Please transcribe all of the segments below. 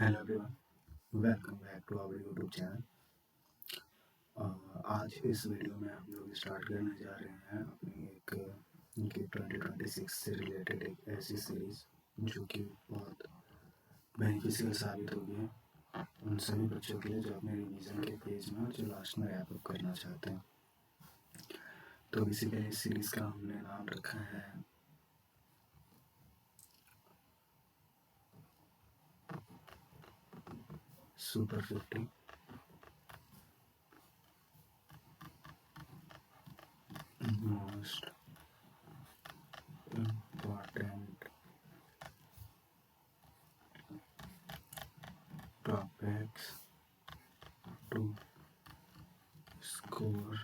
Hello everyone, welcome back to our YouTube channel. आज इस video में हम लोग स्टार्ट करने जा रहे हैं अपनी एक गेट 2026 से रिलेटेड एक ऐसी सीरीज़ जो कि बहुत बेनिफिशियल साबित होगी उन सभी बच्चों के लिए जो अपने रिवीजन के पेज में और जो लास्ट में रैप अप करना चाहते हैं। तो बेसिकली इस सीरीज़ का हमने नाम रखा है super 50 most important topics to score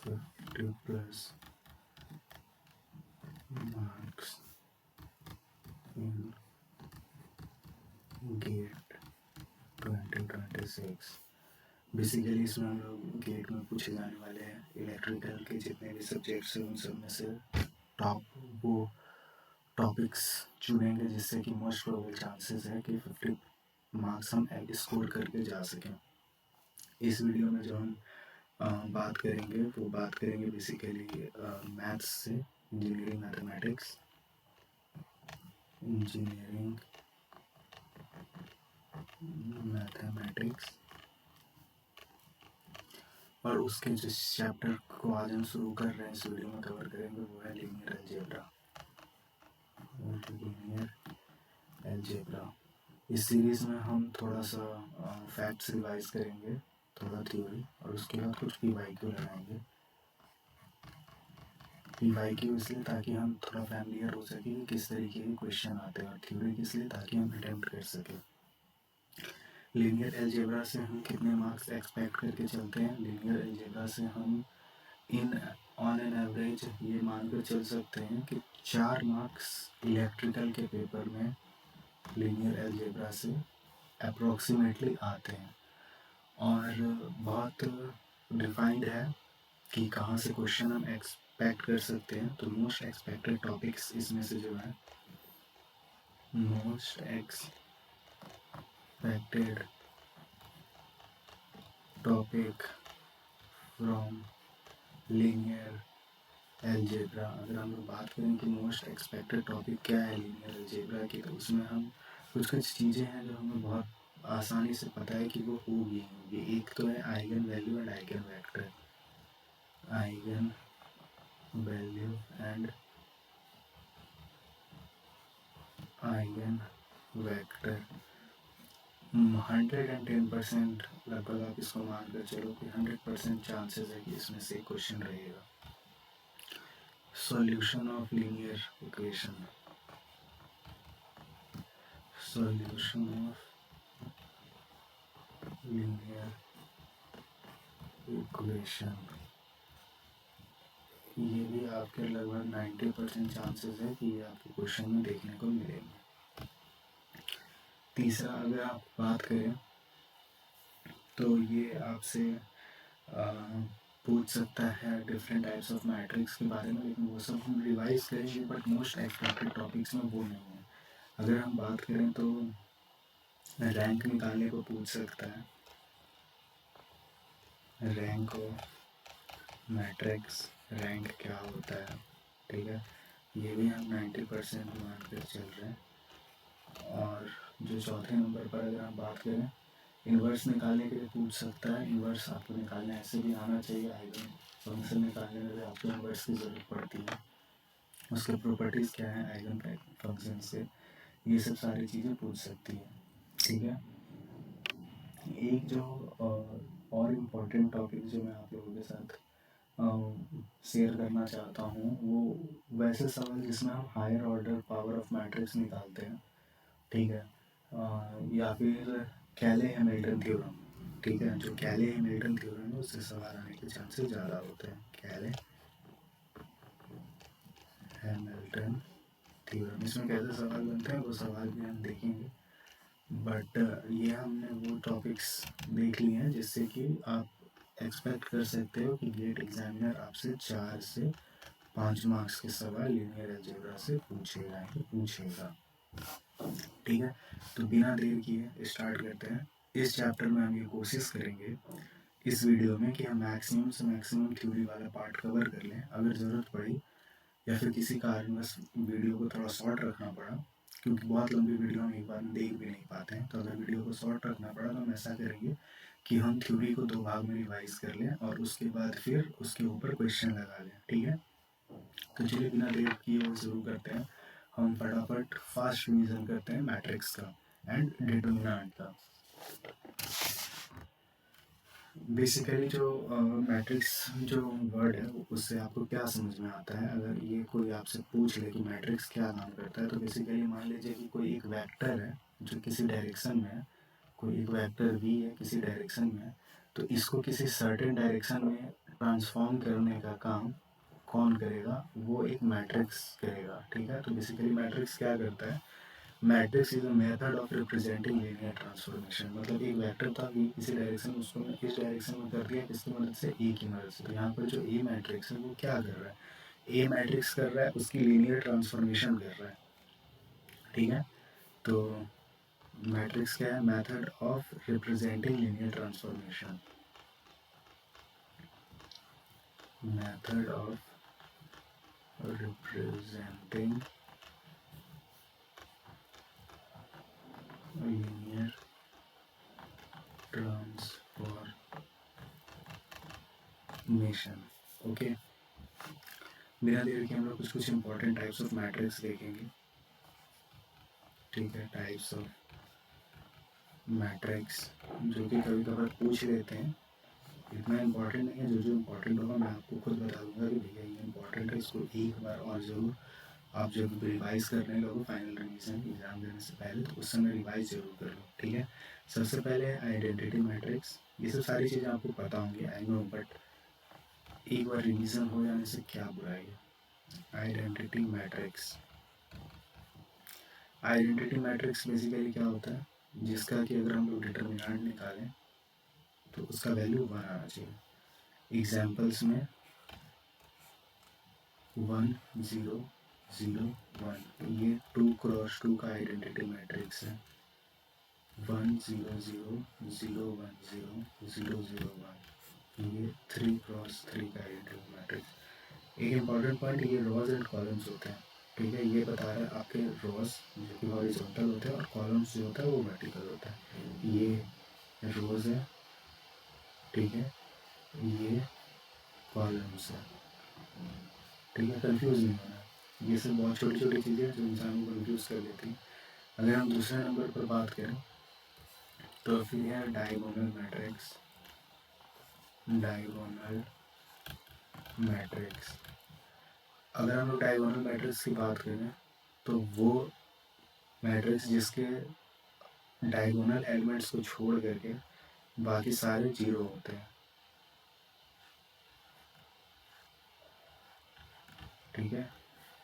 50 plus marks in GATE 2026। Basically इसमें हम लोग गेट में पूछे जाने वाले हैं इलेक्ट्रिकल के जितने भी सब्जेक्ट्स हैं उन सब में से टॉप वो टॉपिक्स चुनेंगे जिससे कि मोस्ट प्रोबेबल चांसेस है कि 50 मार्क्स हम स्कोर करके जा सकें। इस वीडियो में जो हम बात करेंगे वो बात करेंगे बेसिकली मैथ्स से, इंजीनियरिंग मैथमेटिक्स और उसके जिस चैप्टर को आज हम शुरू कर रहे हैं इस वीडियो में कवर करेंगे वो है लीनियर अलजेब्रा। इस सीरीज़ में हम थोड़ा सा फैक्ट्स रिवाइज करेंगे, थोड़ा थ्योरी, और उसके बाद कुछ पीवाईक्यू लगाएंगे। पीवाईक्यू इसलिए ताकि हम थोड़ा फैमिलियर हो सके कि किस तरीके के क्वेश्चन आते हैं, और थ्योरी इसलिए ताकि हम अटेम्प्ट कर सकें। लीनियर अलजेब्रा से हम कितने मार्क्स एक्सपेक्ट करके चलते हैं? लीनियर अलजेब्रा से हम ऑन एन एवरेज ये मानकर चल सकते हैं कि 4 मार्क्स इलेक्ट्रिकल के पेपर में लीनियर अलजेब्रा से अप्रोक्सीमेटली आते हैं। और बहुत डिफाइंड है कि कहाँ से क्वेश्चन हम एक्सपेक्ट कर सकते हैं। तो मोस्ट एक्सपेक्टेड टॉपिक्स इसमें से जो है most expected topic from linear algebra, अगर हम लोग बात करें कि मोस्ट एक्सपेक्टेड टॉपिक क्या है लीनियर अलजेब्रा की, तो उसमें हम कुछ चीज़ें हैं जो हमें बहुत आसानी से पता है कि वो होगी। एक तो है eigen value and eigen vector. Eigen value and eigen vector 110% लगभग आप इसको मानकर चलो कि 100% चांसेस है कि इसमें से क्वेश्चन रहेगा। Solution of linear equation, solution of linear equation, ये भी आपके लगभग 90% चांसेस है कि ये आपके क्वेश्चन में देखने को मिलेंगे। तीसरा अगर आप बात करें तो ये आपसे पूछ सकता है डिफरेंट टाइप्स ऑफ मैट्रिक्स के बारे में, लेकिन वो सब हम रिवाइज करेंगे, बट मोस्ट एक्सपेक्टेड टॉपिक्स में वो नहीं है। अगर हम बात करें तो रैंक निकालने को पूछ सकता है, रैंक ऑफ मैट्रिक्स, रैंक क्या होता है, ठीक है, ये भी हम 90% मान कर चल रहे हैं। और जो चौथे नंबर पर अगर हम बात करें इन्वर्स निकालने के लिए पूछ सकता है। इन्वर्स आपको निकालना ऐसे भी आना चाहिए, आइगन फंक्शन निकालने में भी आपको इन्वर्स की ज़रूरत पड़ती है, उसके प्रॉपर्टीज़ क्या है आइगन फंक्शन से, ये सब सारी चीज़ें पूछ सकती है, ठीक है। एक जो और इम्पोर्टेंट टॉपिक जो मैं आप लोगों के साथ शेयर करना चाहता हूँ वो वैसे सवाल जिसमें हम higher order power of matrix निकालते हैं, ठीक है, या फिर कैले हैमिल्टन थ्योरम, ठीक है, जो कैले हैमिल्टन थ्योरम है उससे सवाल आने के चांसेस ज़्यादा होते हैं। कैले हैमिल्टन थ्योरम, इसमें कैसे सवाल बनते हैं वो सवाल भी हम देखेंगे, बट ये हमने वो टॉपिक्स देख लिए हैं जिससे कि आप एक्सपेक्ट कर सकते हो कि गेट एग्जामिनर आपसे 4 से 5 मार्क्स के सवाल लीनियर अलजेब्रा से पूछेगा ही पूछेगा। ठीक है, तो बिना देर किए स्टार्ट करते हैं। इस चैप्टर में हम ये कोशिश करेंगे इस वीडियो में कि हम मैक्सिमम से मैक्सिमम थ्योरी वाला पार्ट कवर कर लें। अगर ज़रूरत पड़ी या फिर किसी कारणवश वीडियो को थोड़ा शॉर्ट रखना पड़ा, क्योंकि बहुत लंबी वीडियो हम एक बार में देख भी नहीं पाते हैं, तो अगर वीडियो को शॉर्ट रखना पड़ा तो हम ऐसा करेंगे कि हम थ्योरी को 2 भाग में रिवाइज कर लें और उसके बाद फिर उसके ऊपर क्वेश्चन लगा लें। ठीक है, तो चलिए बिना देर किए वो शुरू करते हैं। हम फटाफट फास्ट रिवीजन करते हैं मैट्रिक्स का एंड डिटर्मिनेंट का। बेसिकली जो मैट्रिक्स जो वर्ड है उससे आपको क्या समझ में आता है? अगर ये कोई आपसे पूछ ले कि मैट्रिक्स क्या काम करता है, तो बेसिकली मान लीजिए कि कोई एक वेक्टर है जो किसी डायरेक्शन में है, कोई एक वेक्टर वी है किसी डायरेक्शन में है, तो इसको किसी सर्टेन डायरेक्शन में ट्रांसफॉर्म करने का काम कौन करेगा? वो एक मैट्रिक्स करेगा। ठीक है, तो बेसिकली मैट्रिक्स क्या करता है? Matrix is a method of representing linear transformation. मतलब एक वेक्टर था वी किसी डायरेक्शन में, उसको मैं इस डायरेक्शन में कर दिया किसकी मदद से? ए की मदद से। तो यहाँ पर जो ए मैट्रिक्स है वो क्या कर रहा है? ए मैट्रिक्स कर रहा है उसकी लीनियर ट्रांसफॉर्मेशन कर रहा है। ठीक है, तो मैट्रिक्स क्या है? Method of representing linear transformation. Method of representing linear transformation। Okay, बिना देर के हम लोग कुछ कुछ इंपॉर्टेंट टाइप्स ऑफ मैट्रिक्स देखेंगे। ठीक है, टाइप्स ऑफ मैट्रिक्स जो कि कभी कभार पूछ लेते हैं, इतना इम्पोर्टेंट नहीं है। जो इम्पोर्टेंट होगा मैं आपको खुद बता दूंगा कि भैया ये इम्पोर्टेंट है, इसको एक बार और ज़रूर आप जब रिवाइज करने लगो फाइनल रिवीजन एग्जाम देने से पहले, तो उस समय रिवाइज जरूर कर लो। ठीक है, सबसे पहले आइडेंटिटी मैट्रिक्स। ये सब सारी चीज़ें आपको पता होंगी, आई नो, बट एक बार रिवीजन हो जाने से क्या बुराई है। Identity matrix. Identity matrix basically क्या होता है? जिसका कि अगर हम लोग डिटर्मिनेंट निकालें तो उसका वैल्यू 1 आना चाहिए। एग्जाम्पल्स में 1 0 0 1, ये 2x2 का आइडेंटिटी मैट्रिक्स है। 1 0 0 0 1 0 0 0 1, ये 3x3 का आइडेंटिटी मैट्रिक्स। एक इम्पॉर्टेंट पॉइंट, ये रोज एंड कॉलम्स होते हैं। ठीक है, ये बता रहा है आपके रोज जो कि हॉरिजॉन्टल होते हैं और कॉलम्स जो होता है वो वर्टिकल होता है। ये रोज है, ठीक है, ये कॉलम्स है। ठीक है, कंफ्यूज नहीं होना। ये सब बहुत छोटी छोटी चीज़ें हैं जो इंसान को कंफ्यूज कर देती हैं। अगर हम दूसरे नंबर पर बात करें तो फिर है डायगोनल मैट्रिक्स। डायगोनल मैट्रिक्स, अगर हम लोग डायगोनल मैट्रिक्स की बात करें तो वो मैट्रिक्स जिसके डायगोनल एलिमेंट्स को छोड़ करके बाकी सारे जीरो होते हैं। ठीक है,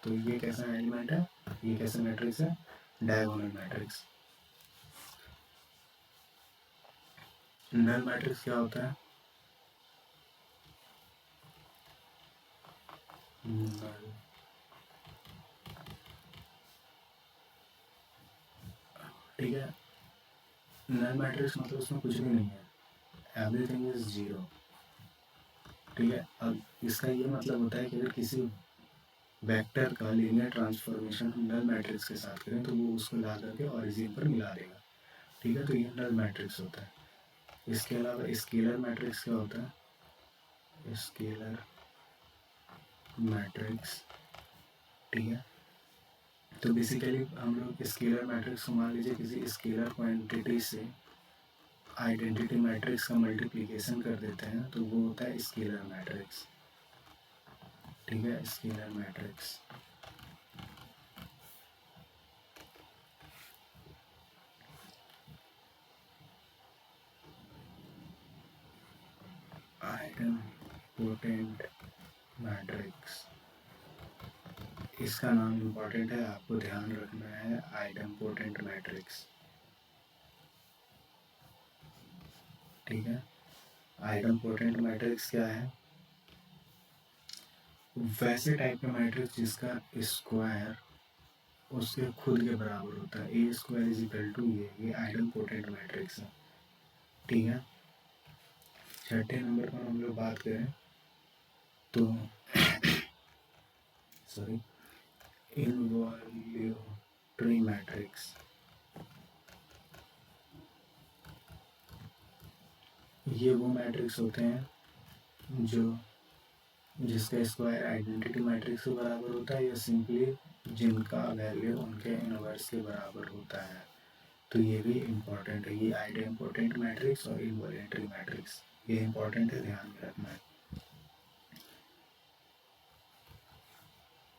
तो ये कैसा एलिमेंट है? ये कैसा मैट्रिक्स है? Diagonal matrix. नल मैट्रिक्स क्या होता है? नल, ठीक है, नल मैट्रिक्स मतलब उसमें कुछ भी नहीं है, एवरीथिंग इज जीरो। ठीक है, अब इसका ये मतलब होता है कि अगर किसी वेक्टर का लीनियर ट्रांसफॉर्मेशन हम नल मैट्रिक्स के साथ करें तो वो उसको ला करके ऑरिजिन पर मिला देगा। ठीक है, तो ये नल मैट्रिक्स होता है। इसके अलावा स्केलर मैट्रिक्स क्या होता है? Scalar matrix. ठीक है, तो बेसिकली हम लोग स्केलर मैट्रिक्स को मान लीजिए किसी स्केलर क्वांटिटी से आइडेंटिटी मैट्रिक्स का मल्टीप्लिकेशन कर देते हैं तो वो होता है स्केलर मैट्रिक्स। ठीक है, स्केलर मैट्रिक्स। आइडेंपोटेंट मैट्रिक्स, इसका नाम इम्पॉर्टेंट है, आपको ध्यान रखना है। आइडेंपोटेंट मैट्रिक्स। ठीक है, आइडेंपोटेंट मैट्रिक्स क्या है? वैसे टाइप का मैट्रिक्स जिसका स्क्वायर उसके खुद के बराबर होता है। ए स्क्वायर इज इक्वल टू ये आइडल पोटेंट मैट्रिक्स है, ठीक है। छठे नंबर पर हम लोग बात करें तो सॉरी, इनवॉल्यूटरी मैट्रिक्स। ये वो मैट्रिक्स होते हैं जो जिसका स्क्वायर आइडेंटिटी मैट्रिक्स के बराबर होता है या सिंपली जिनका वैल्यू उनके इनवर्स के बराबर होता है। तो ये भी इम्पोर्टेंट है, ये आइडेंपोटेंट मैट्रिक्स और इनवॉल्यूटरी मैट्रिक्स, ये इम्पोर्टेंट है, ध्यान में रखना है।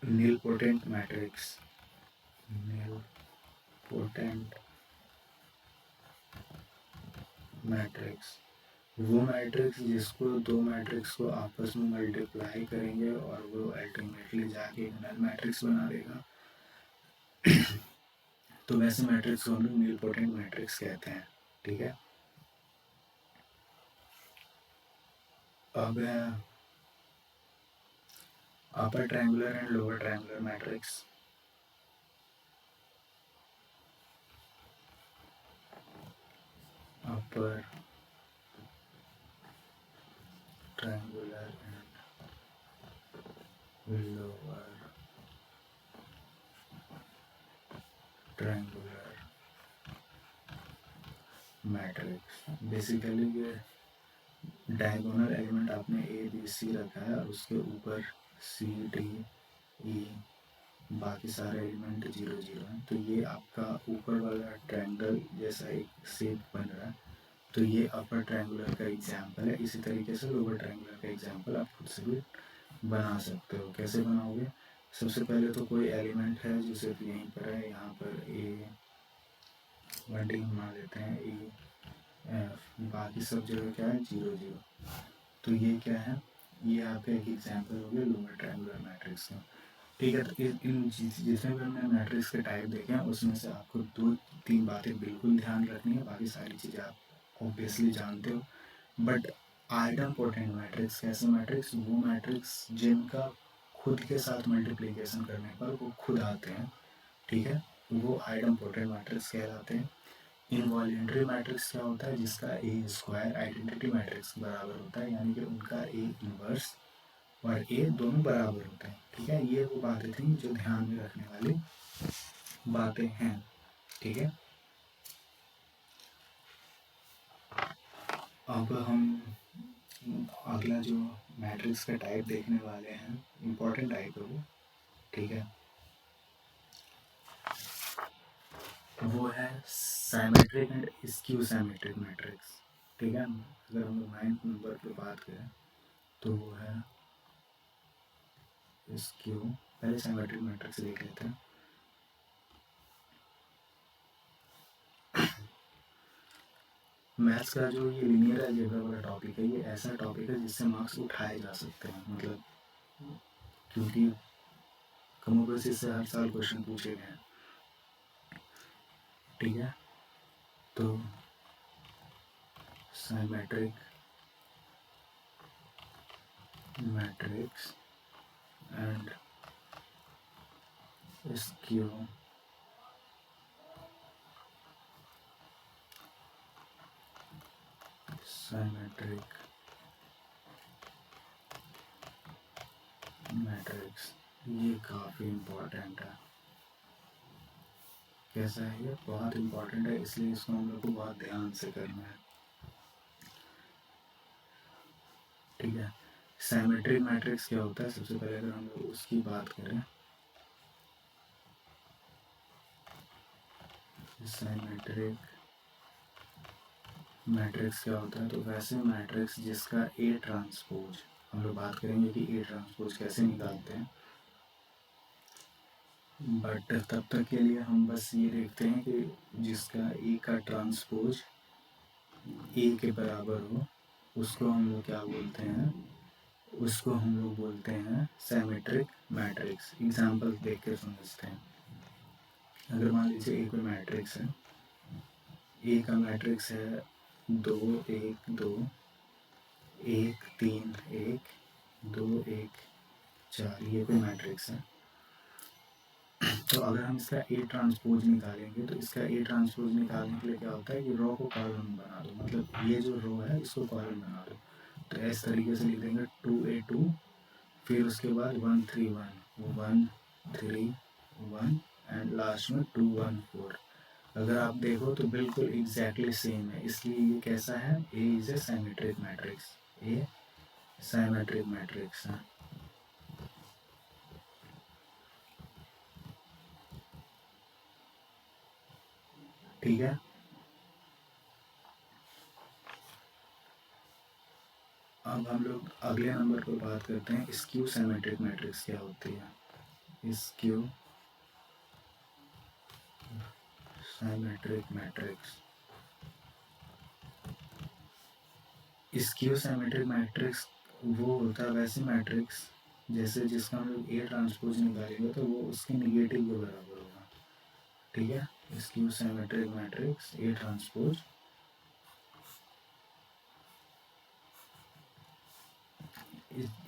नीलपोटेंट मैट्रिक्स, नीलपोटेंट मैट्रिक्स वो मैट्रिक्स जिसको दो मैट्रिक्स को आपस में मल्टीप्लाई करेंगे और वो अल्टीमेटली जाके एक नल मैट्रिक्स बना देगा। तो वैसे मैट्रिक्स को हम लोग नीलपोटेंट मैट्रिक्स कहते हैं, ठीक है। अब अपर triangular and lower triangular matrix. Upper triangular and lower triangular matrix basically ये डायगोनल एलिमेंट आपने ए बी सी रखा है और उसके ऊपर सी डी ई बाकी सारे एलिमेंट 0 0 हैं, तो ये आपका ऊपर वाला ट्रायंगल जैसा एक शेप बन रहा है, तो ये अपर ट्रायंगुलर का एग्जाम्पल है। इसी तरीके से लोअर ट्रायंगुलर का एग्जाम्पल आप खुद से भी बना सकते हो। कैसे बनाओगे? सबसे पहले तो कोई एलिमेंट है जो सिर्फ यहीं पर है, यहाँ पर ए 1D मान लेते हैं, ई एफ, बाकी सब जगह क्या है 0 0। तो ये क्या है, ये आपका एक एग्जाम्पल हो गया लोअर ट्रायंगुलर मैट्रिक्स का, ठीक है। तो इन जितने भी हमने मैट्रिक्स के टाइप देखे हैं उसमें से आपको 2-3 बातें बिल्कुल ध्यान रखनी है, बाकी सारी चीज़ें आप ऑब्वियसली जानते हो। बट आइडेंपोटेंट मैट्रिक्स कैसे मैट्रिक्स, वो मैट्रिक्स जिनका खुद के साथ मल्टीप्लिकेशन करने पर वो खुद आते हैं, ठीक है, वो आइडेंपोटेंट मैट्रिक्स कहलाते हैं। इनवॉल्यूटरी मैट्रिक्स क्या होता है, जिसका ए स्क्वायर आइडेंटिटी मैट्रिक्स बराबर होता है, यानी कि उनका ए इनवर्स और ए दोनों बराबर होते हैं, ठीक है। ये वो बातें थी जो ध्यान में रखने वाली बातें हैं, ठीक है। अब हम अगला जो मैट्रिक्स का टाइप देखने वाले हैं, इम्पोर्टेंट टाइप है वो, ठीक है, वो है symmetric and skew symmetric matrix, ठीक है। अगर हम 9th नंबर पे बात करें तो वो है स्क्यू, पहले साइमेट्रिक मैट्रिक्स देख लेते हैं। मैथ्स का जो ये लीनियर अलजेब्रा वाला टॉपिक है, ये ऐसा टॉपिक है जिससे मार्क्स उठाए जा सकते हैं, मतलब क्योंकि कमोबेश इससे हर साल क्वेश्चन पूछे गए हैं, ठीक है। तो symmetric matrix and skew symmetric matrix, ये काफ़ी इम्पोर्टेंट है। कैसा है ये? बहुत इम्पोर्टेंट है, इसलिए इसको हम लोग को बहुत ध्यान से करना है, ठीक है। साइमेट्रिक मैट्रिक्स क्या होता है, सबसे पहले अगर हम लोग उसकी बात करें, साइमेट्रिक मैट्रिक्स क्या होता है, तो वैसे मैट्रिक्स जिसका ए ट्रांसपोज, हम लोग बात करेंगे कि ए ट्रांसपोज कैसे निकालते हैं, बट तब तक के लिए हम बस ये देखते हैं कि जिसका ए का ट्रांसपोज ए के बराबर हो, उसको हम लोग क्या बोलते हैं, उसको हम लोग बोलते हैं साइमेट्रिक मैट्रिक्स। एग्जाम्पल देख के समझते हैं। अगर मान लीजिए ए कोई मैट्रिक्स है, ए का मैट्रिक्स है 2 1 2 1 3 1 2 1 4, ये कोई मैट्रिक्स है। तो अगर हम इसका ए ट्रांसपोज निकालेंगे तो इसका ए ट्रांसपोज निकालने के लिए क्या होता है कि रो को कॉलम बना दो, मतलब ये जो रो है इसको कॉलम बना दो। तो इस तरीके से लिख देंगे 2A2, फिर उसके बाद 1 3 1 1 3 1 एंड लास्ट में 2 1 4। अगर आप देखो तो बिल्कुल एग्जैक्टली सेम है, इसलिए ये कैसा है, A is a symmetric matrix. A symmetric matrix है। ठीक है, अब हम लोग अगले नंबर पर बात करते हैं स्क्यू सिमेट्रिक मैट्रिक्स क्या होती है। Skew symmetric matrix, skew symmetric matrix वो होता है वैसे मैट्रिक्स जैसे जिसका हम लोग ए ट्रांसपोज निकालेंगे तो वो उसके निगेटिव के बराबर होगा। ठीक है, skew symmetric matrix A transpose,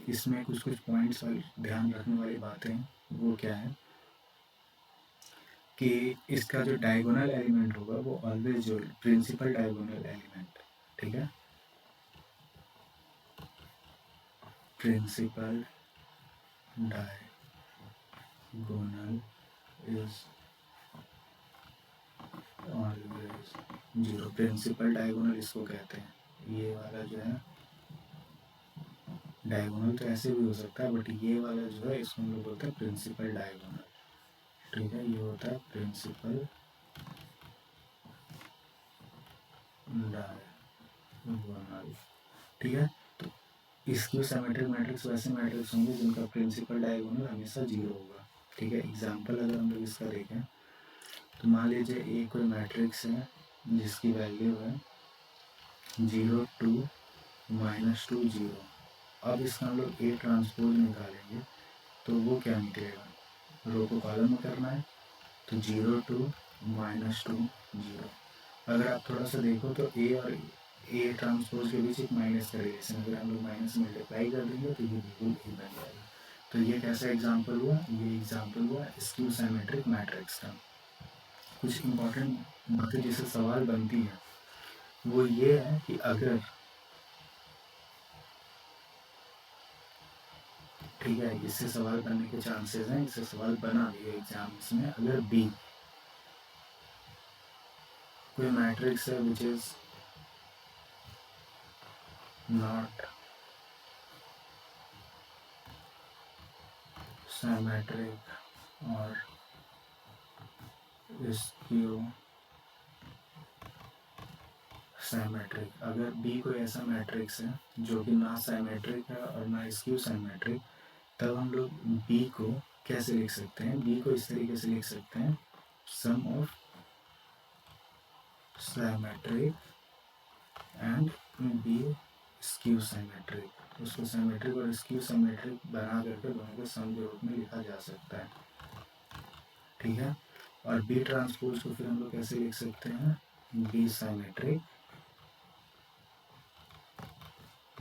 इसमें कुछ कुछ पॉइंट्स ध्यान रखने वाली बातें वो क्या है कि इसका जो डायगोनल एलिमेंट होगा वो ऑलवेज जो प्रिंसिपल डायगोनल एलिमेंट, ठीक है, principal diagonal is always zero. Principal diagonal इसको कहते हैं, ये वाला जो है डायगोनल तो ऐसे भी हो सकता है, बट ये वाला जो है इसको हम लोग बोलते हैं प्रिंसिपल डायगोनल। ठीक है, ये होता है प्रिंसिपल डायगोनल। ठीक है, तो स्क्यू सिमेट्रिक मैट्रिक्स वैसे मैट्रिक्स होंगे जिनका प्रिंसिपल डायगोनल हमेशा जीरो होगा। ठीक है, एग्जांपल अगर हम लोग इसका देखें तो मान लीजिए ए कोई मैट्रिक्स है जिसकी वैल्यू है 0 2 -2 0। अब इसका हम लोग ए ट्रांसपोज निकालेंगे तो वो क्या निकलेगा, रो को कॉलम में करना है तो 0 2 -2 0। अगर आप थोड़ा सा देखो तो ए और ए ट्रांसपोज के बीच एक माइनस का रिलेशन, अगर हम लोग माइनस मल्टीप्लाई कर देंगे तो ये बिल्कुल ए बन जाएगा। तो ये कैसा एग्जाम्पल हुआ, ये एग्जाम्पल हुआ स्क्यू सिमेट्रिक मैट्रिक्स का। कुछ इंपॉर्टेंट बातें जिससे सवाल बनती है वो ये है कि अगर, ठीक है, इससे सवाल बनने के चांसेस हैं, इससे सवाल बना भी है एग्जाम्स में, अगर बी कोई मैट्रिक्स है विच इज नॉट सिमेट्रिक और स्क्यू सिमेट्रिक, अगर बी कोई ऐसा मैट्रिक्स है जो कि ना सिमेट्रिक है और ना स्क्यू सिमेट्रिक, तब हम लोग बी को कैसे लिख सकते हैं, बी को इस तरीके से लिख सकते हैं sum of symmetric and B skew symmetric. उसको सिमेट्रिक और स्क्यू सिमेट्रिक बना करके दोनों को सम के रूप में लिखा जा सकता है। ठीक है, और बी ट्रांसपोज को फिर हम लोग कैसे लिख सकते हैं, B symmetric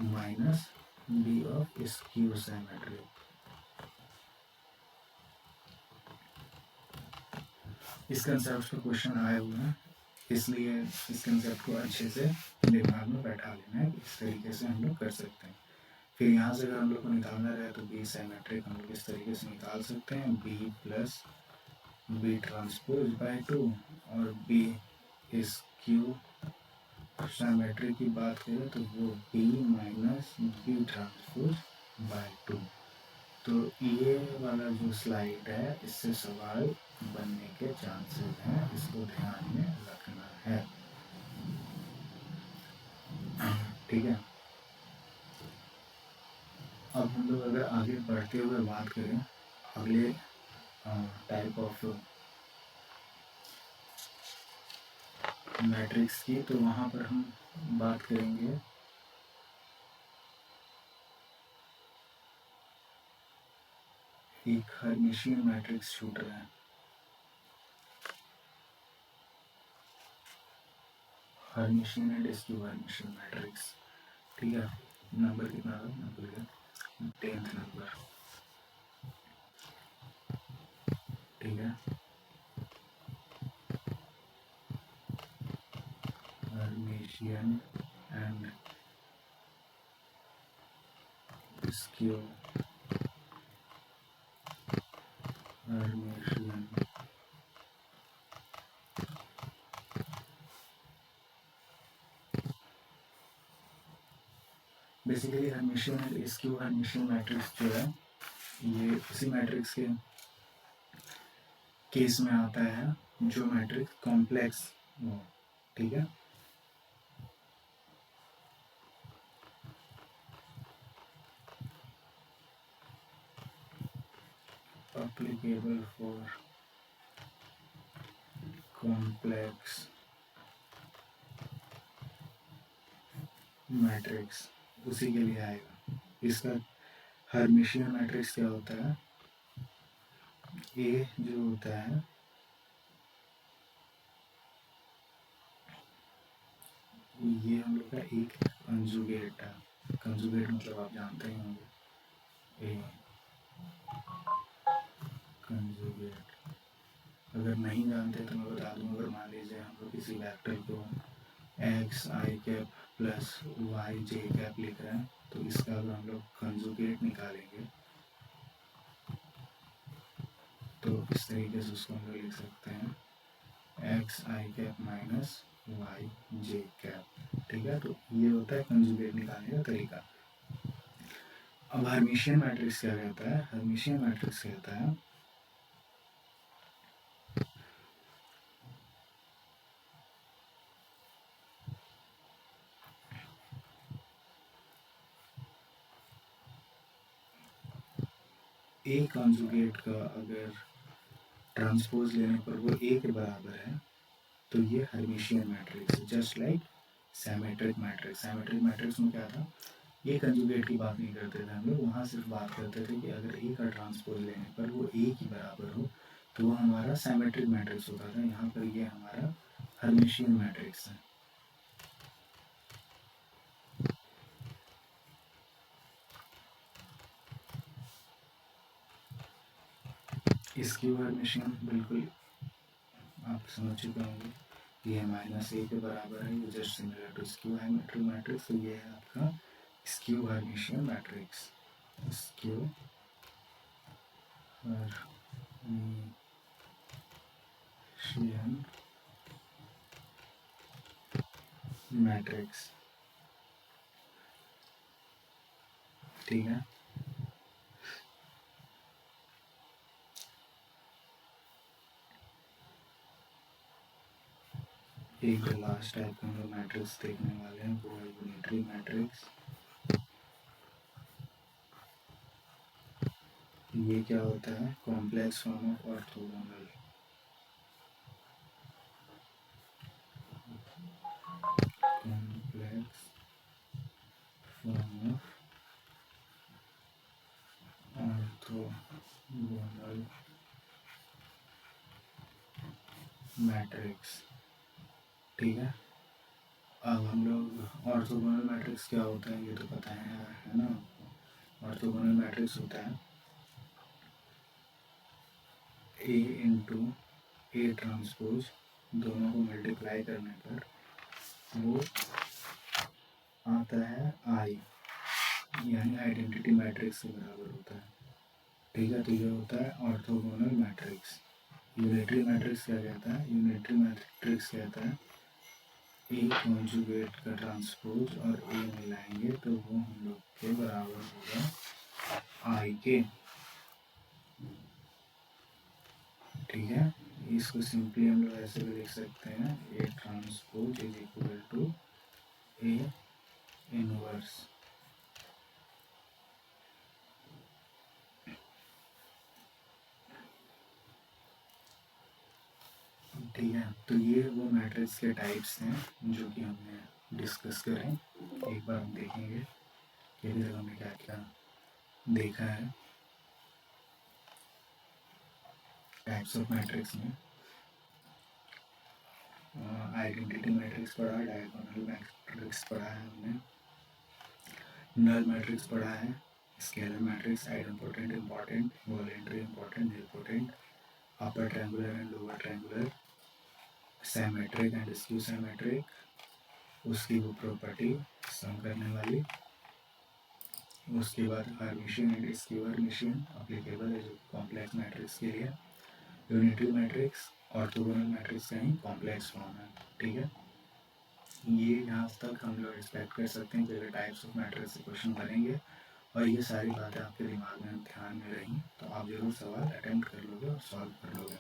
minus B of skew symmetric. इस कंसेप्ट पर क्वेश्चन आए हुए हैं, इसलिए इस कंसेप्ट को अच्छे से दिमाग में बैठा लेना है, इस तरीके से हम लोग कर सकते हैं। फिर यहाँ से अगर हम लोग को निकालना रहे तो बी सिमेट्रिक हम लोग इस तरीके से निकाल सकते हैं, B plus B transpose by 2, और बी स्क्यू सिमेट्रिक की बात करें तो वो B minus B transpose by 2। तो ये वाला जो स्लाइड है इससे सवाल बनने के चांसेस हैं, इसको ध्यान में रखना है। ठीक है, अब हम लोग अगर आगे बढ़ते हुए बात करें अगले टाइप ऑफ मैट्रिक्स की, तो वहाँ पर हम बात करेंगे एक हर्मिशियन मैट्रिक्स छूट रहा है, Hermitian and skew Hermitian matrix. ठीक है, नंबर कितना था, नंबर 10th नंबर। ठीक है, Hermitian and skew Hermitian. Basically Hermitian and skew Hermitian matrix जो है ये उसी मैट्रिक्स के केस में आता है जो मैट्रिक्स कॉम्प्लेक्स हो। ठीक है, applicable for complex मैट्रिक्स उसी के लिए आएगा। इसका हर्मिशियन मैट्रिक्स क्या होता है, ए जो होता है ये हम लोग का एक कंजुगेट है। कंजुगेट मतलब आप जानते ही होंगे, ए कंजुगेट। अगर नहीं जानते तो मैं बता दूँ, अगर मान लीजिए हम लोग किसी वेक्टर को एक्स आई कैप प्लस वाई जे कैप लिख रहे हैं तो इसका अगर हम लोग कंजुगेट निकालेंगे तो इस तरीके से उसको हम लोग लिख सकते हैं एक्स आई कैप माइनस वाई जे कैप। ठीक है, तो ये होता है कंजुगेट निकालने का तरीका। अब हर्मिशियन मैट्रिक्स क्या कहता है, हर्मिशियन मैट्रिक्स कहता है ए कंजुगेट का अगर ट्रांसपोज लेने पर वो ए के बराबर है तो ये हर्मिशियन मैट्रिक्स है। Just like symmetric matrix. Symmetric matrix में क्या था, ए कंजुगेट की बात नहीं करते थे हम लोग, वहाँ सिर्फ बात करते थे कि अगर ए का ट्रांसपोज लेने पर वो ए की बराबर हो तो वो हमारा सिमेट्रिक मैट्रिक्स होता था। यहाँ पर ये हमारा हर्मिशियन मैट्रिक्स है। इसकी हर्मिशियन बिल्कुल आप समझ चुके होंगे, ये माइनस ए के बराबर है, ये जस्ट सिमिलर टू स्क्यू हाइमेट्रिक मैट्रिक्स। तो ये है आपका skew Hermitian matrix. Skew Hermitian matrix. ठीक है, एक लास्ट टाइप का हम लोग मैट्रिक्स देखने वाले हैं, वो है यूनिटरी मैट्रिक्स। ये क्या होता है, complex form of orthogonal. Complex form of orthogonal matrix. ठीक है, अब हम लोग ऑर्थोगोनल मैट्रिक्स क्या होता है ये तो पता है ना। ऑर्थोगोनल मैट्रिक्स होता है ए इंटू ए ट्रांसपोज, दोनों को मल्टीप्लाई करने पर वो आता है आई, यानी आइडेंटिटी मैट्रिक्स के बराबर होता है। ठीक है, तो ये होता है ऑर्थोगोनल मैट्रिक्स। यूनिटरी मैट्रिक्स क्या कहता है, यूनिटरी मैट्रिक्स कहता है ए कॉन्जुगेट का ट्रांसपोज और ए मिलाएंगे तो वो हम लोग के बराबर होगा आई के। ठीक है, इसको सिंपली हम लोग ऐसे भी लिख सकते हैं, A transpose is equal to A inverse. ठीक है, तो ये वो मैट्रिक्स के टाइप्स हैं जो कि हमने डिस्कस करें। एक बार हम देखेंगे कि अभी तक हमने क्या क्या देखा है टाइप्स ऑफ मैट्रिक्स में। आइडेंटिटी मैट्रिक्स पढ़ा, डायगोनल मैट्रिक्स पढ़ा है हमने, नल मैट्रिक्स पढ़ा है, scalar matrix, idempotent, important, voluntary, important, nilpotent, upper triangular and lower triangular, symmetric and skew symmetric, उसकी वो प्रॉपर्टी सम करने वाली। उसके बाद Hermitian and skew Hermitian applicable है जो कॉम्प्लेक्स मैट्रिक्स के लिए। यूनिटरी मैट्रिक्स ऑर्थोगोनल मैट्रिक्स का ही कॉम्प्लेक्स फॉर्म है। ठीक है, ये यहाँ तक हम लोग एक्सपेक्ट कर सकते हैं कि टाइप्स ऑफ मैट्रिक्स से क्वेश्चन बनेंगे और ये सारी बातें आपके दिमाग में ध्यान में रही तो आप जरूर सवाल अटेम्प्ट कर लोगे और सॉल्व कर लोगे।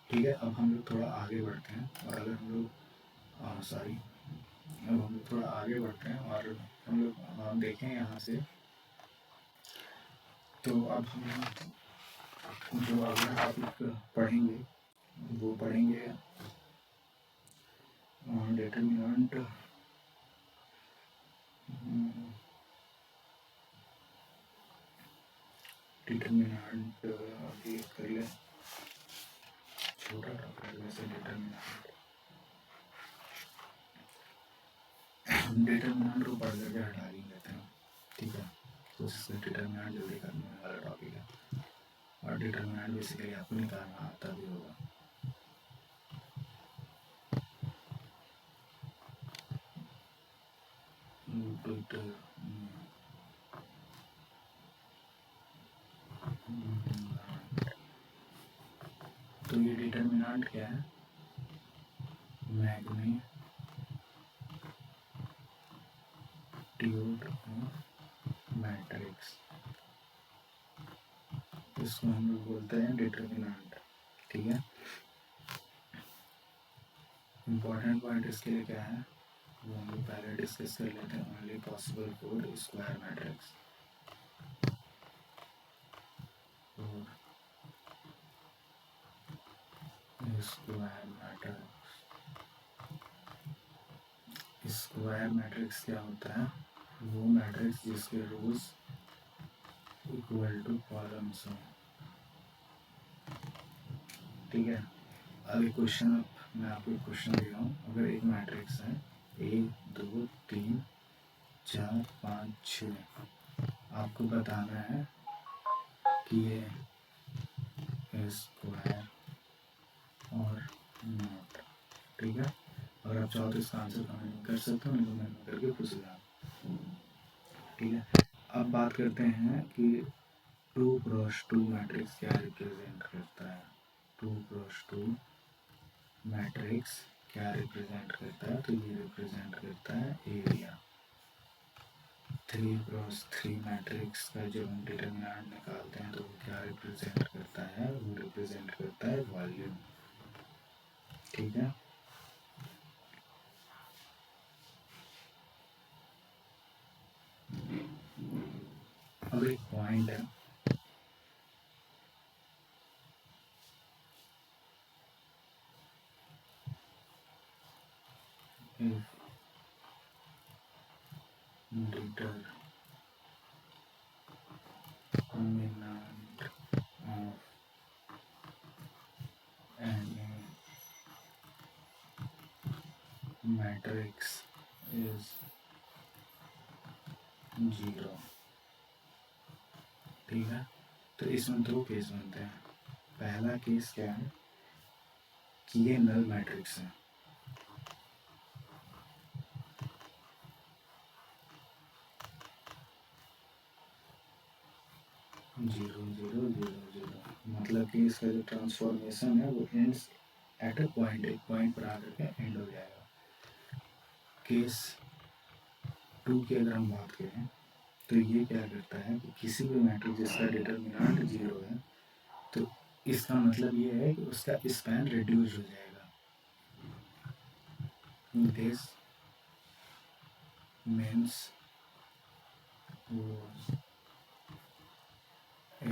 ठीक है, अब हम लोग थोड़ा आगे बढ़ते हैं और अगर हम लोग अब हम लोग थोड़ा आगे बढ़ते हैं और हम लोग देखें यहाँ से, तो अब हम जो अगला टॉपिक पढ़ेंगे वो पढ़ेंगे डिटरमिनेंट अभी कर ले, छोटा टॉपिक वैसे डिटरमिनेंट को पढ़ करके हटा ही लेते हैं। ठीक है, तो इससे डिटरमिनेंट जल्दी करने वाला टॉपिक है और डिटरमिनेंट बेसिकली आपको निकालना आता भी होगा। तो ये डिटरमिनेंट क्या है? मैग्नीट्यूड ऑफ मैट्रिक्स, इसको हम लोग बोलते हैं डिटरमिनेंट। ठीक है, इम्पोर्टेंट पॉइंट इसके लिए क्या है वो हम लोग पहले डिस्कस कर लेते हैं। Only possible for square matrix, square matrix. Square matrix क्या होता है? वो मैट्रिक्स जिसके रोज इक्वल टू कॉलम्स हो। ठीक है, अब एक क्वेश्चन, मैं आपको एक क्वेश्चन दे रहा हूँ। अगर एक मैट्रिक्स है 1 2 3 4 5 6, आपको बताना है कि ये स्क्वायर और नॉट। ठीक है, अगर आप चाहो तो इसका आंसर कमेंट कर सकते हो, नहीं तो मैं करके पूछ रहा हूँ। ठीक है, अब बात करते हैं कि 2x2 मैट्रिक्स क्या रिप्रेजेंट करता है। 2x2 मैट्रिक्स क्या रिप्रेजेंट करता है? तो ये रिप्रेजेंट करता है एरिया। 3x3 मैट्रिक्स का जब हम डिटरमिनेंट निकालते हैं तो वो क्या रिप्रेजेंट करता है? वो रिप्रेजेंट करता है वॉल्यूम। ठीक है, अब एक पॉइंट है, determinant of any matrix is 0। ठीक है, तो इसमें दो केस बनते हैं। पहला केस क्या है कि ये नल मैट्रिक्स है। जीरो जीरो जीरो जीरो मतलब कि इसका जो ट्रांसफॉर्मेशन है वो एंड्स एट अ पॉइंट, एक पॉइंट पर आकर के एंड हो जाएगा। केस 2 की अगर हम बात करें तो ये क्या करता है कि किसी भी मैट्रिक्स जिसका डिटरमिनेंट 0 है तो इसका मतलब ये है कि उसका स्पैन रिड्यूस हो जाएगा। This means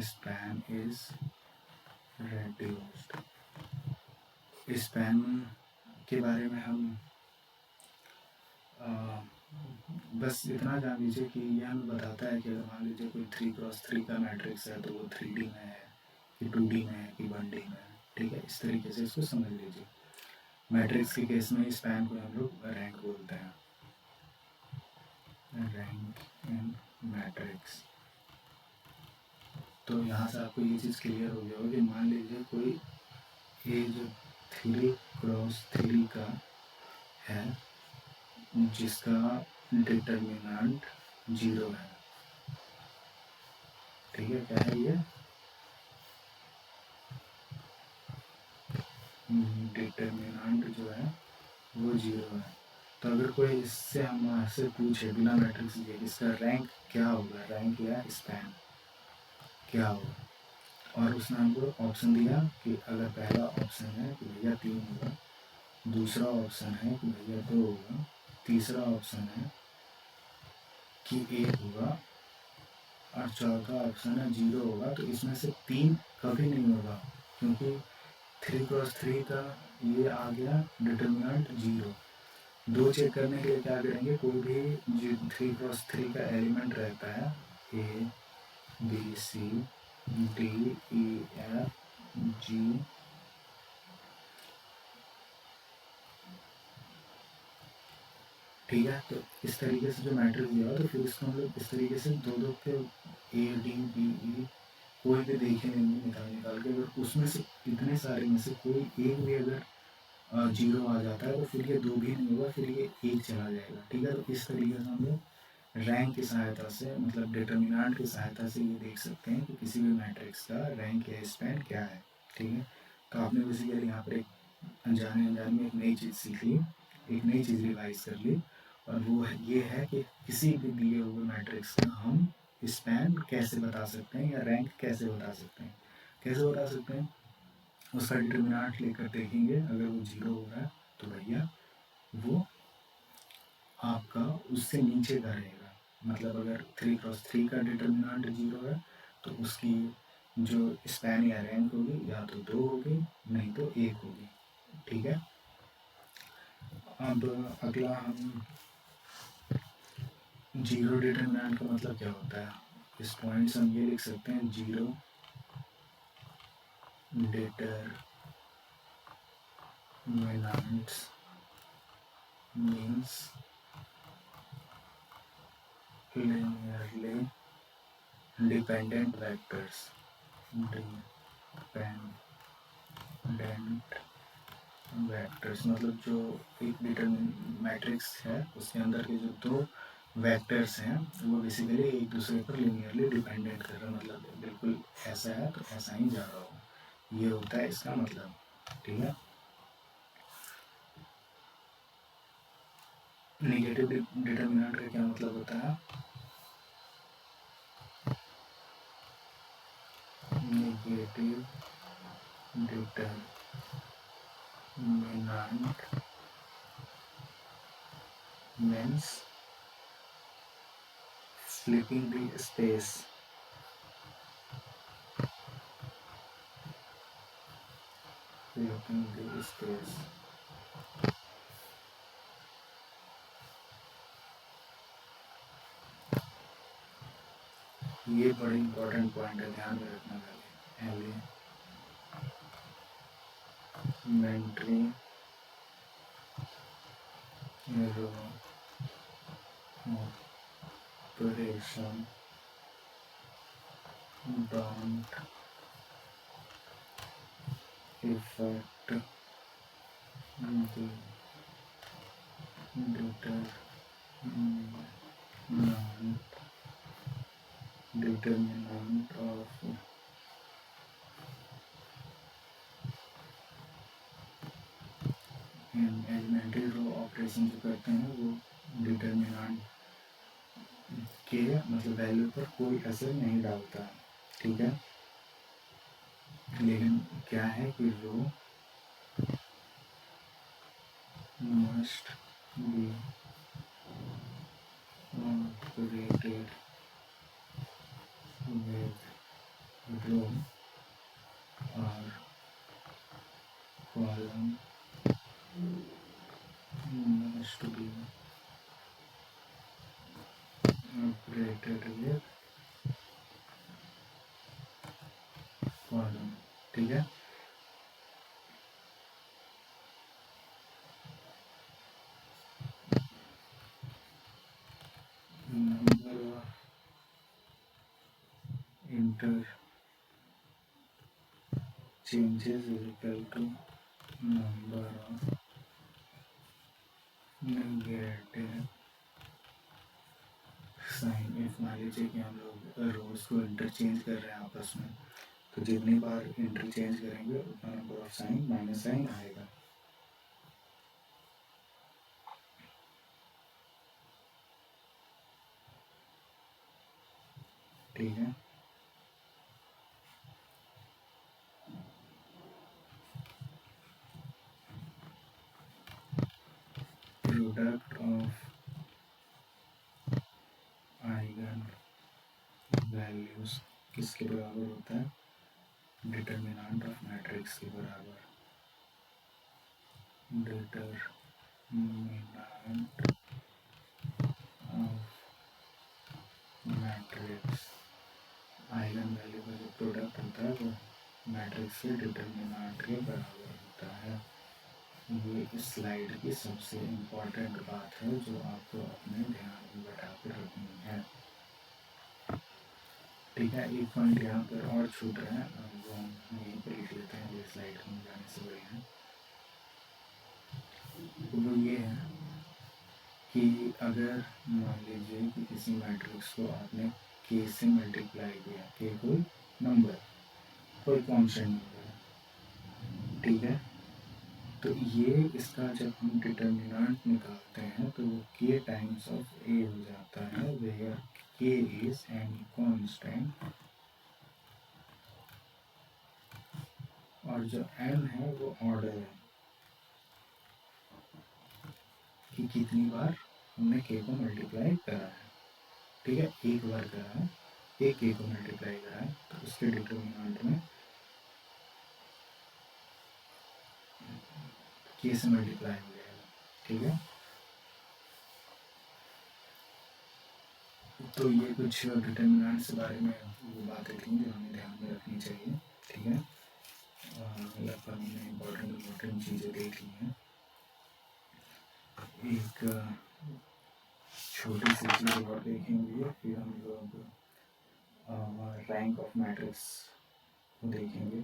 span is reduced. Span के बारे में हम बस इतना जान लीजिए कि ये हमें बताता है कि अगर मान लीजिए कोई 3x3 का मैट्रिक्स है तो वो 3D में है कि 2D में है कि 1D में है। ठीक है, इस तरीके से इसको समझ लीजिए। मैट्रिक्स के केस में स्पैन को हम लोग रैंक बोलते हैं, रैंक इन मैट्रिक्स। तो यहाँ से आपको ये चीज़ क्लियर हो गया होगा कि मान लीजिए कोई ये जो 3x3 का है जिसका डिटर्मिनेंट 0 है, ठीक है। क्या है ये? डिटर्मिनेंट जो है वो 0 है। तो अगर कोई इससे हमसे पूछे बिना मैट्रिक्स दिए इसका रैंक क्या होगा, रैंक या स्पैन क्या होगा, और उसने हमको ऑप्शन दिया कि अगर पहला ऑप्शन है कि भैया 3 होगा, दूसरा ऑप्शन है कि भैया 2 होगा, तीसरा ऑप्शन है कि 1 होगा, और चौथा ऑप्शन है 0 होगा, तो इसमें से 3 कभी नहीं होगा, क्योंकि 3x3 का ये आ गया डिटर्मिनेंट 0। 2 चेक करने के लिए क्या करेंगे, कोई भी जो 3x3 का एलिमेंट रहता है, A B C D E F G, ठीक है। तो इस तरीके से जो मैट्रिक्स दिया तो फिर इसको हम लोग इस तरीके से दो दो के ए डी बी ई कोई भी देखे नहीं निकाल निकाल के, अगर उसमें से इतने सारे में से कोई एक भी अगर 0 आ जाता है तो फिर ये 2 भी नहीं होगा, फिर ये 1 चला जाएगा, ठीक है। तो इस तरीके से हम लोग रैंक की सहायता से, मतलब डिटर्मिनेंट की सहायता से ये देख सकते हैं कि किसी भी मैट्रिक्स का रैंक या स्पैन क्या है, ठीक है। तो आपने बेसिकली यहाँ पर एक अनजाने अनजाने में एक नई चीज़ सीख ली, एक नई चीज़ रिवाइज कर ली, और वो ये है कि किसी भी दिए हुए मैट्रिक्स का हम स्पैन कैसे बता सकते हैं या रैंक कैसे बता सकते हैं। कैसे बता सकते हैं, उसका डिटर्मिनेंट लेकर देखेंगे, अगर वो 0 हो रहा है तो भैया वो आपका उससे नीचे का रहेगा, मतलब अगर 3x3 का डिटर्मिनेंट 0 है तो उसकी जो स्पैन या रैंक होगी या तो 2 होगी, नहीं तो 1 होगी, ठीक है। अब अगला हम 0 डिटर्मिनेंट का मतलब क्या होता है, इस पॉइंट से हम ये लिख सकते हैं, 0 determinants means linearly dependent vectors, dependent vectors मतलब जो एक मैट्रिक्स है उसके अंदर के जो 2 वेक्टर्स हैं वो बेसिकली एक दूसरे पर लिनियरली डिपेंडेंट कर रहे हैं, मतलब बिल्कुल ऐसा है तो ऐसा ही जा रहा होगा, ये होता है इसका मतलब, ठीक है। नेगेटिव डिटर्मिनेंट का क्या मतलब होता है, negative determinant means flipping the space, flipping the space, ये बड़ी इंपॉर्टेंट पॉइंट है, ध्यान में रखना पहले। Elementary row operation don't effect the determinant of elementary row operation जो करते हैं वो डिटर्मिनेंट के मतलब वैल्यू पर कोई असर नहीं डालता, ठीक है। लेकिन क्या है कि row must be operated with row और column must be operated with column, ठीक है। Number of changes is equal to number of negative sign. If मान लीजिए कि हम लोग रोज को इंटरचेंज कर रहे हैं आपस में, तो जितनी बार इंटरचेंज करेंगे उतना number of sign minus sign आएगा। ठीक है, प्रोडक्ट ऑफ आइगन वैल्यूज किसके बराबर होता है? डिटर्मिनेंट ऑफ मैट्रिक्स के बराबर। Determinant of matrix, eigen value का जो प्रोडक्ट होता है वो मैट्रिक्स के डिटर्मिनेंट के बराबर होता है। ये इस स्लाइड की सबसे इम्पोर्टेंट बात है जो आपको अपने ध्यान में बैठा कर रखनी है। ठीक है, एक पॉइंट यहाँ पर और छूट रहा है, वो हम यहीं पर लिख लेते हैं, ये स्लाइड में जाने से बढ़िया है। वो ये है कि अगर मान लीजिए कि किसी मैट्रिक्स को आपने के से मल्टीप्लाई किया, के कोई नंबर, कोई कॉन्स्टेंट नंबर है, ठीक है, तो ये इसका जब हम डिटर्मिनेंट निकालते हैं तो वो के टाइम्स ऑफ ए हो जाता है, वेयर के इज एनी कांस्टेंट, और जो एन है वो ऑर्डर है कि कितनी बार हमने के को मल्टीप्लाई करा है। ठीक है, एक बार करा है, एक के को मल्टीप्लाई करा है, तो उसके डिटर्मिनेंट में के से मल्टीप्लाई हो जाएगा। ठीक है, तो ये कुछ डिटर्मिनेंट के बारे में वो बातें थी जो हमें ध्यान में रखनी चाहिए। ठीक है, लगभग हमने इम्पोर्टेंट चीज़ें देख ली हैं। एक छोटी सी चीज़ और देखेंगे, फिर हम लोग रैंक ऑफ मैट्रिक्स को देखेंगे।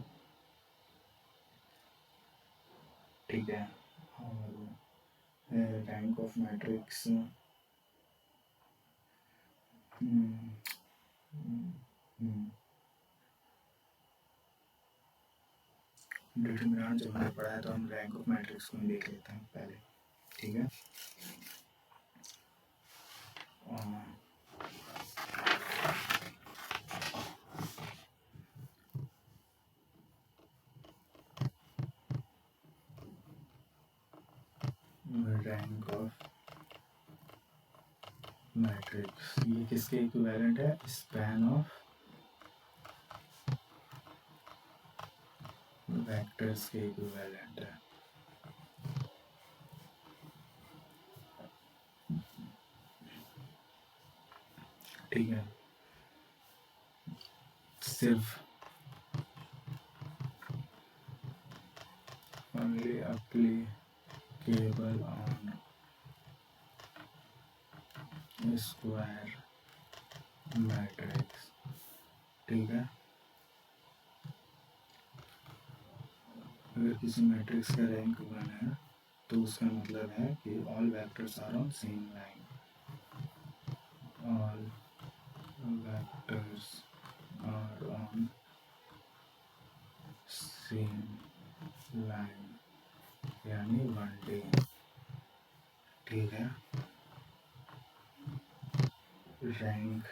ठीक है, और रैंक ऑफ मैट्रिक्स डिटरमिनेंट जब हमने पढ़ा है तो हम रैंक ऑफ मैट्रिक्स को देख लेते हैं पहले। ठीक है, रैंक ऑफ मैट्रिक्स ये किसके इक्विवेलेंट है? स्पैन ऑफ वेक्टर्स के इक्विवेलेंट है। ठीक है, सिर्फ only applicable on square matrix. ठीक है, अगर किसी मैट्रिक्स का रैंक 1 है तो उसका मतलब है कि all vectors are on same line, all vectors are on same line, यानी 1D। ठीक है, रैंक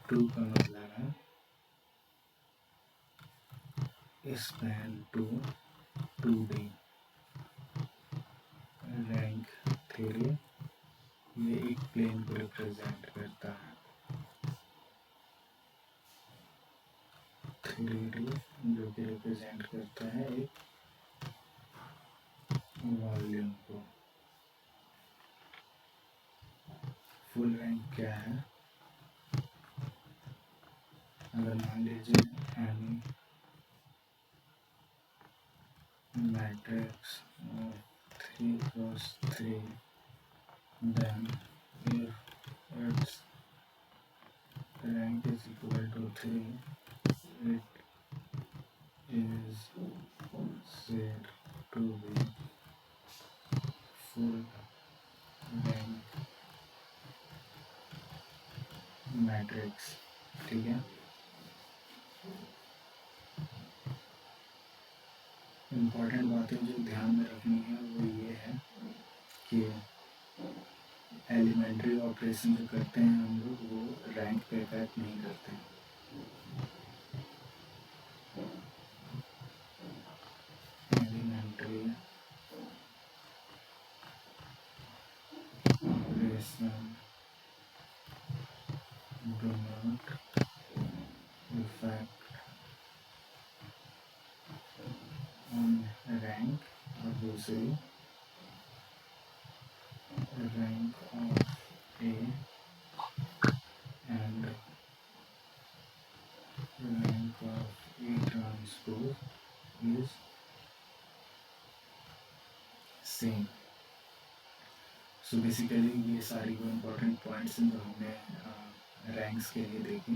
2 का मतलब है स्पैन टू 2D। रैंक 3 ये एक प्लेन को रिप्रेजेंट करता है, 3D जो कि रिप्रेजेंट करता है एक वॉल्यूम को। फुल रैंक क्या है? अगर मान लीजिए any matrix of 3 × 3, then if its rank is equal to 3, it is said to be full rank matrix. ठीक है, इम्पॉर्टेंट बातें जो ध्यान में रखनी है वो ये है कि एलिमेंट्री ऑपरेशन जो करते हैं हम लोग वो रैंक पे इफेक्ट नहीं करते हैं। Elementary operation do not affect on rank और दूसरी rank of A and rank of A transpose is same। So basically ये सारी वो इम्पोर्टेंट पॉइंट्स हैं जो हमने रैंक्स के लिए देखे।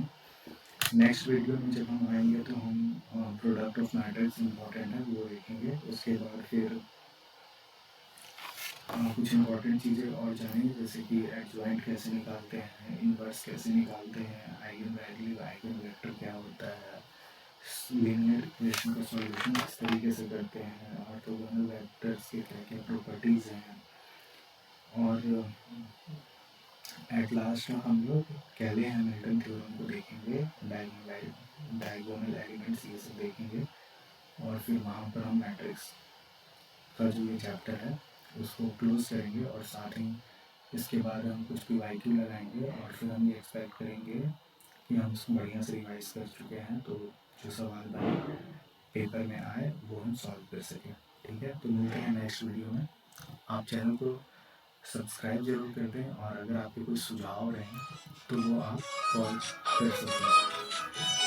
नेक्स्ट वीडियो में जब हम आएंगे तो हम प्रोडक्ट ऑफ मैट्रिक्स इम्पॉर्टेंट है वो देखेंगे। उसके बाद फिर कुछ इम्पोर्टेंट चीज़ें और जानेंगे, जैसे कि एडजॉइंट कैसे निकालते हैं, इनवर्स कैसे निकालते हैं, आइगन वैल्यू आइगन वेक्टर क्या होता है, लीनियर इक्वेशन का सॉल्यूशन किस तरीके से करते हैं, ऑर्थोगोनल वेक्टर्स के क्या क्या प्रॉपर्टीज़ हैं, और एट लास्ट हम लोग कैले हैमिल्टन थ्योरम को देखेंगे, डायगोनल एलिमेंट्स ये सब देखेंगे, और फिर वहाँ पर हम मैट्रिक्स का जो ये चैप्टर है उसको क्लोज करेंगे, और साथ ही इसके बाद हम कुछ PYQ लगाएंगे, और फिर हम ये एक्सपेक्ट करेंगे कि हम उसको बढ़िया से रिवाइज कर चुके हैं, तो जो सवाल बने पेपर में आए वो हम सॉल्व कर सकें। ठीक है, तो मिलते हैं नेक्स्ट वीडियो में। आप चैनल को सब्सक्राइब जरूर कर दें, और अगर आपके कोई सुझाव रहें तो वो आप कॉल कर सकते हैं।